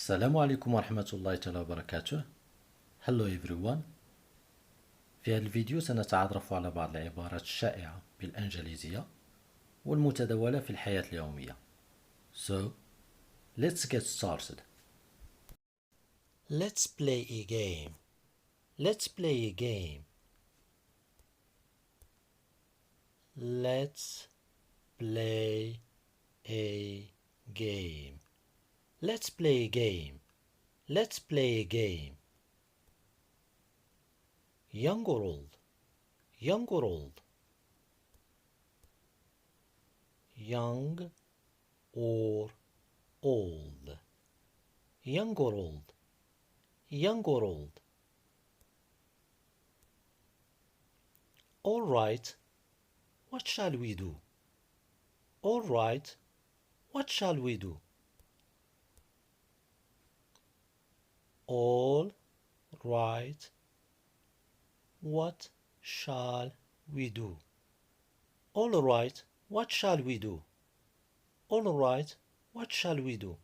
السلام عليكم ورحمة الله تعالى وبركاته. Hello everyone. في هذا الفيديو سنتعرف على بعض العبارات الشائعة بالأنجليزية والمتداولة في الحياة اليومية. So, let's get started. Let's play a game. Let's play a game. Let's play a game. Let's play a game. Let's play a game. Young or old? Young or old? Young or old? Young or old? Young or old? All right. What shall we do? All right. What shall we do? All right. What shall we do? All right. What shall we do? All right. What shall we do?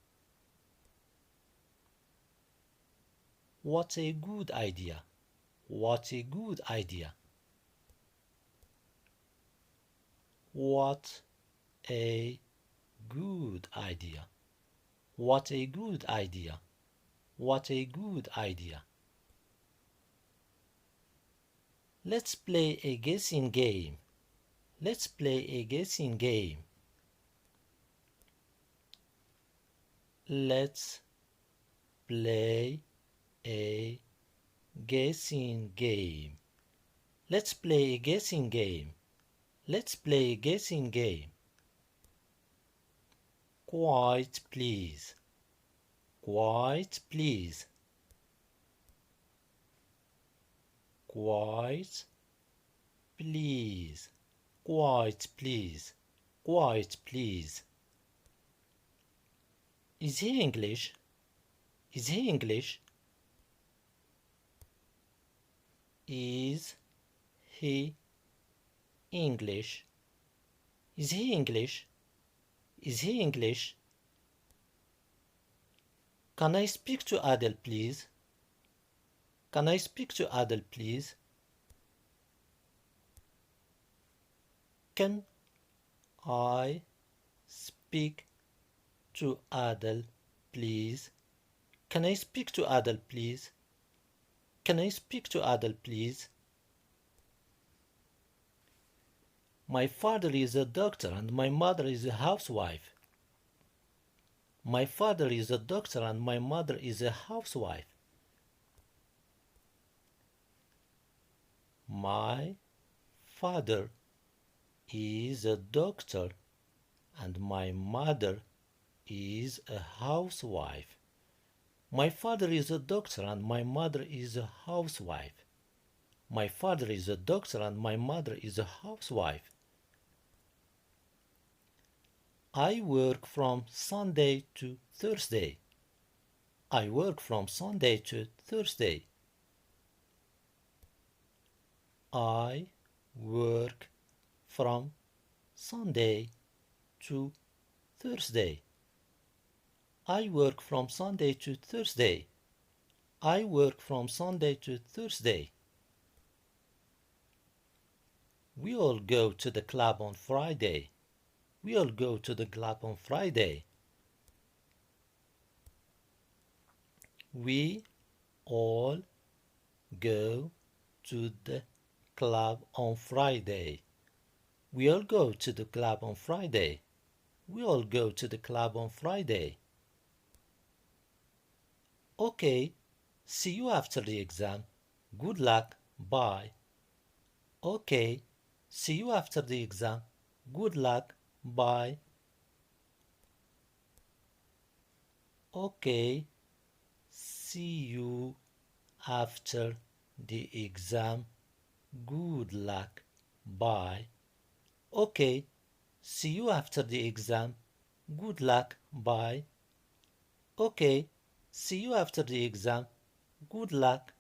What a good idea. What a good idea. What a good idea. What a good idea. What a good idea. Let's play a guessing game. Let's play a guessing game. Let's play a guessing game. Let's play a guessing game. Let's play a guessing game. Quiet, please. Quiet, please. Quiet, please. Quiet, please. Quiet, please. Is he English? Is he English? Is he English? Is he English? Is he English? Can I speak to Adele, please? Can I speak to Adele, please? Can I speak to Adele, please? Can I speak to Adele, please? Can I speak to Adele, please? My father is a doctor and my mother is a housewife. My father is a doctor and my mother is a housewife. My father is a doctor and my mother is a housewife. My father is a doctor and my mother is a housewife. My father is a doctor and my mother is a housewife. I work from Sunday to Thursday. I work from Sunday to Thursday. I work from Sunday to Thursday. I work from Sunday to Thursday. I work from Sunday to Thursday. We all go to the club on Friday. We all go to the club on Friday. We all go to the club on Friday. We all go to the club on Friday. We all go to the club on Friday. Okay, see you after the exam. Good luck. Bye. Okay, see you after the exam. Good luck. Bye. Okay, see you after the exam. Good luck. Bye. Okay, see you after the exam. Good luck. Bye. Okay, see you after the exam. Good luck.